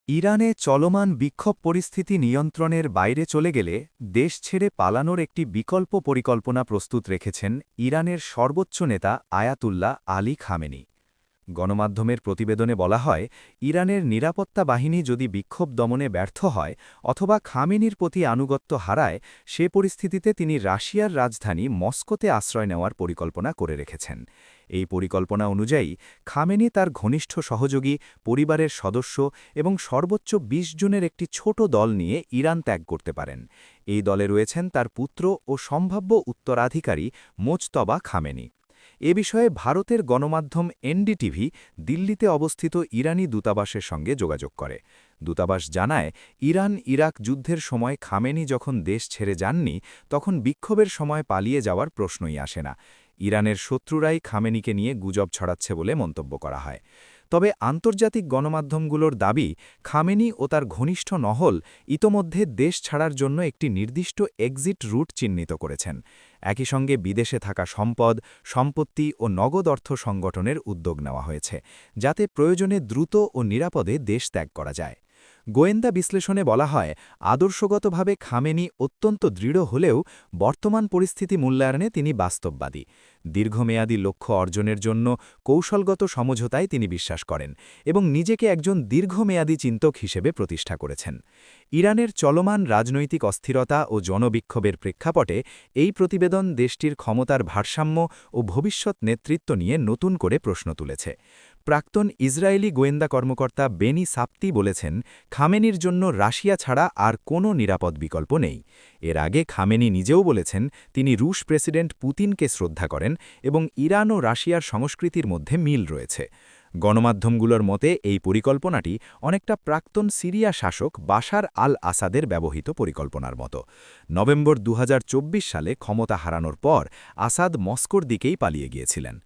ইরানে চলমান বিক্ষোভ পরিস্থিতি নিয়ন্ত্রণের বাইরে চলে গেলে দেশ ছেড়ে পালানোর একটি বিকল্প পরিকল্পনা প্রস্তুত রেখেছেন ইরানের সর্বোচ্চ নেতা আয়াতুল্লাহ আলী খামেনি। গণমাধ্যমের প্রতিবেদনে বলা হয়, ইরানের নিরাপত্তা বাহিনী যদি বিক্ষোভ দমনে ব্যর্থ হয় অথবা খামেনির প্রতি আনুগত্য হারায়, সে পরিস্থিতিতে তিনি রাশিয়ার রাজধানী মস্কোতে আশ্রয় নেওয়ার পরিকল্পনা করে রেখেছেন। এই পরিকল্পনা অনুযায়ী খামেনি তার ঘনিষ্ঠ সহযোগী, পরিবারের সদস্য এবং সর্বোচ্চ ২০ জনের একটি ছোট দল নিয়ে ইরান ত্যাগ করতে পারেন। এই দলে রয়েছেন তার পুত্র ও সম্ভাব্য উত্তরাধিকারী মোজতবা খামেনি। এ বিষয়ে ভারতের গণমাধ্যম এনডিটিভি দিল্লিতে অবস্থিত ইরানি দূতাবাসের সঙ্গে যোগাযোগ করে। দূতাবাস জানায়, ইরান ইরাক যুদ্ধের সময় খামেনি যখন দেশ ছেড়ে যাননি, তখন বিক্ষোভের সময় পালিয়ে যাওয়ার প্রশ্নই আসে না। ইরানের শত্রুরাই খামেনিকে নিয়ে গুজব ছড়াচ্ছে বলে মন্তব্য করা হয়। তবে আন্তর্জাতিক গণমাধ্যমগুলোর দাবি, খামেনি ও তার ঘনিষ্ঠ নহল ইতোমধ্যে দেশ ছাড়ার জন্য একটি নির্দিষ্ট এক্সিট রুট চিহ্নিত করেছেন। একই সঙ্গে বিদেশে থাকা সম্পদ, সম্পত্তি ও নগদ অর্থ সংগঠনের উদ্যোগ নেওয়া হয়েছে, যাতে প্রয়োজনে দ্রুত ও নিরাপদে দেশ ত্যাগ করা যায়। গোয়েন্দা বিশ্লেষণে বলা হয়, আদর্শগতভাবে খামেনি অত্যন্ত দৃঢ় হলেও বর্তমান পরিস্থিতি মূল্যায়নে তিনি বাস্তববাদী। দীর্ঘমেয়াদী লক্ষ্য অর্জনের জন্য কৌশলগত সমঝোতায় তিনি বিশ্বাস করেন এবং নিজেকে একজন দীর্ঘমেয়াদী চিন্তক হিসেবে প্রতিষ্ঠা করেছেন। ইরানের চলমান রাজনৈতিক অস্থিরতা ও জনবিক্ষোভের প্রেক্ষাপটে এই প্রতিবেদন দেশটির ক্ষমতার ভারসাম্য ও ভবিষ্যৎ নেতৃত্ব নিয়ে নতুন করে প্রশ্ন তুলেছে। প্রাক্তন ইসরায়েলি গোয়েন্দা কর্মকর্তা বেনি সাপ্তি বলেছেন, খামেনির জন্য রাশিয়া ছাড়া আর কোনো নিরাপদ বিকল্প নেই। এর আগে খামেনি নিজেও বলেছেন, তিনি রুশ প্রেসিডেন্ট পুতিনকে শ্রদ্ধা করেন এবং ইরান ও রাশিয়ার সংস্কৃতির মধ্যে মিল রয়েছে। গণমাধ্যমগুলোর মতে এই পরিকল্পনাটি অনেকটা প্রাক্তন সিরিয়া শাসক বাশার আল আসাদের ব্যবহৃত পরিকল্পনার মতো। নভেম্বর ২০২৪ সালে ক্ষমতা হারানোর পর আসাদ মস্কোর দিকেই পালিয়ে গিয়েছিলেন।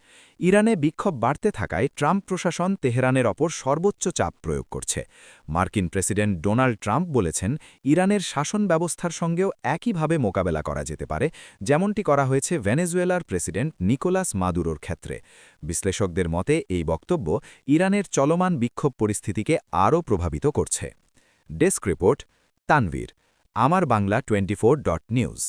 ইরানে বিক্ষোভ বাড়তে থাকায় ট্রাম্প প্রশাসন তেহরানের ওপর সর্বোচ্চ চাপ প্রয়োগ করছে। মার্কিন প্রেসিডেন্ট ডোনাল্ড ট্রাম্প বলেছেন, ইরানের শাসন ব্যবস্থার সঙ্গেও একইভাবে মোকাবেলা করা যেতে পারে, যেমনটি করা হয়েছে ভেনেজুয়েলার প্রেসিডেন্ট নিকোলাস মাদুরোর ক্ষেত্রে। বিশ্লেষকদের মতে এই বক্তব্য ইরানের চলমান বিক্ষোভ পরিস্থিতিকে আরও প্রভাবিত করছে। ডেস্ক রিপোর্ট, তানভীর, আমার বাংলা 24.নিউজ।